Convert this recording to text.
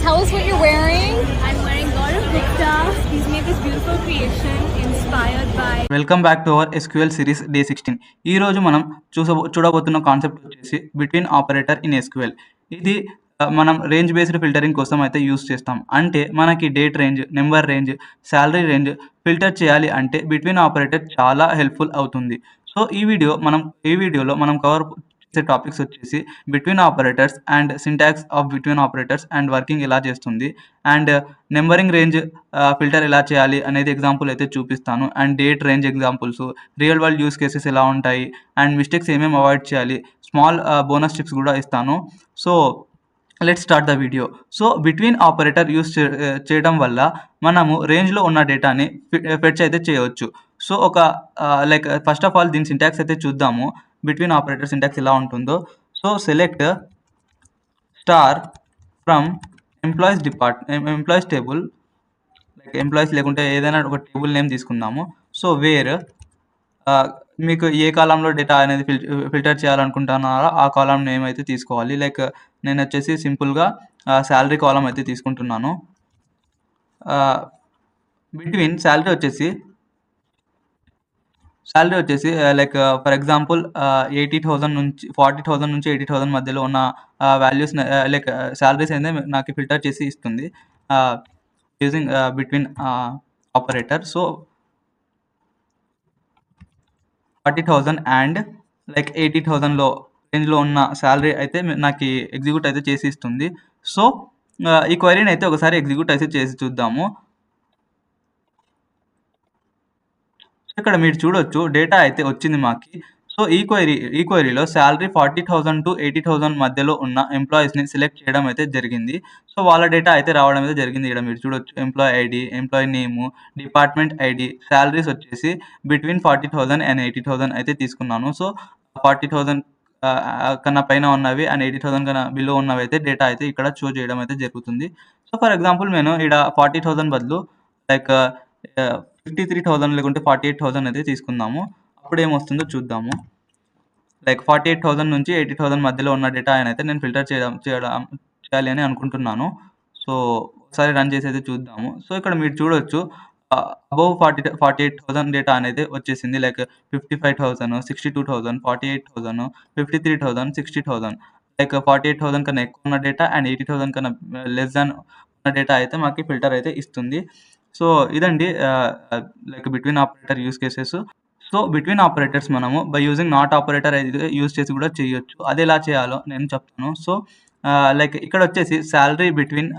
tell us what you're wearing. I'm wearing Gaurav Gupta. He's made this beautiful creation inspired by. Welcome back to our SQL series day 16. ఈ రోజు మనం చూడబోతున్న concept వచ్చేసి between operator in SQL. ఇది మనం range based filtering కోసం అయితే use చేస్తాం. అంటే మనకి date range, number range, salary range filter చేయాలి అంటే బిట్వీన్ ఆపరేటర్ చాలా హెల్ప్ఫుల్ అవుతుంది. సో ఈ వీడియోలో మనం కవర్ చేసే టాపిక్స్ వచ్చేసి between operators and syntax of between operators and working ఎలా చేస్తుంది, అండ్ నెంబరింగ్ రేంజ్ ఫిల్టర్ ఎలా చేయాలి అనేది ఎగ్జాంపుల్ అయితే చూపిస్తాను. And date range examples, real world use cases ఎలా ఉంటాయి, అండ్ మిస్టేక్స్ ఏమేమి అవాయిడ్ చేయాలి, స్మాల్ బోనస్ టిప్స్ కూడా ఇస్తాను. So let's start the video. So between operator use చేయడం వల్ల మనము రేంజ్లో ఉన్న డేటాని ఫెచ్ అయితే చేయవచ్చు. So like first of all దీని సింటాక్స్ అయితే చూద్దాము. బిట్వీన్ ఆపరేటర్ సింటాక్స్ ఎలా ఉంటుందో. So select star from employees table, like employees లేకుంటే ఏదైనా ఒక టేబుల్ నేమ్ తీసుకుందాము. సో వేర్ మీకు ఏ కాలంలో డేటా అనేది ఫిల్టర్ చేయాలనుకుంటున్నారో ఆ కాలం నేమ్ అయితే తీసుకోవాలి. లైక్ నేను వచ్చేసి సింపుల్గా శాలరీ కాలం అయితే తీసుకుంటున్నాను. బిట్వీన్ శాలరీ వచ్చేసి లైక్ ఫర్ ఎగ్జాంపుల్ 80,000 నుంచి 40,000 నుంచి 80,000 మధ్యలో ఉన్న వాల్యూస్ లైక్ శాలరీస్ అయితే నాకు ఫిల్టర్ చేసి ఇస్తుంది using between operator. So 40,000 and like 80,000లో రేంజ్లో ఉన్న శాలరీ అయితే నాకు ఎగ్జిక్యూట్ అయితే చేసి ఇస్తుంది. సో ఈ క్వైరీని అయితే ఒకసారి ఎగ్జిక్యూట్ అయితే చేసి చూద్దాము. ఇక్కడ మీరు చూడొచ్చు డేటా అయితే వచ్చింది మాకి. సో ఈ క్వైరీలో శాలరీ 40,000 to 80,000 మధ్యలో ఉన్న ఎంప్లాయీస్ని సెలెక్ట్ చేయడం అయితే జరిగింది. సో వాళ్ళ డేటా అయితే రావడం అయితే జరిగింది. ఇక్కడ మీరు చూడొచ్చు ఎంప్లాయీ ఐడి, ఎంప్లాయీ నేము, డిపార్ట్మెంట్ ఐడి, శాలరీస్ వచ్చేసి బిట్వీన్ 40,000 and 80,000 అయితే తీసుకున్నాను. సో 40,000 కన్నా పైన ఉన్నవి అండ్ 80,000 కన్నా బిలో ఉన్నవి అయితే డేటా అయితే ఇక్కడ షో చేయడం అయితే జరుగుతుంది. సో ఫర్ ఎగ్జాంపుల్ నేను ఇక్కడ 40,000 బదులు లైక్ 53,000 లేకుంటే 48,000 అయితే తీసుకుందాము. అప్పుడు ఏమొస్తుందో చూద్దాము. లైక్ 48,000 నుంచి 80,000 మధ్యలో ఉన్న డేటా అయితే నేను ఫిల్టర్ చేయాలి అని అనుకుంటున్నాను. సో ఒకసారి రన్ చేసి అయితే చూద్దాము. సో ఇక్కడ మీరు చూడొచ్చు అబౌవ్ 48,000 డేటా అనేది వచ్చేసింది. లైక్ 55,000, 62,000, 48,000, 53,000, 60,000. లైక్ 48,000 కన్నా ఎక్కువ ఉన్న డేటా అండ్ 80,000 కన్నా లెస్ దాన్ ఉన్న డేటా అయితే మాకు ఫిల్టర్ అయితే ఇస్తుంది. సో ఇదండి like between operator use cases. So between operators మనము బై యూజింగ్ నాట్ ఆపరేటర్ అయితే యూస్ చేసి కూడా చేయొచ్చు. అది ఎలా చేయాలో నేను చెప్తాను. సో లైక్ ఇక్కడ వచ్చేసి శాలరీ బిట్వీన్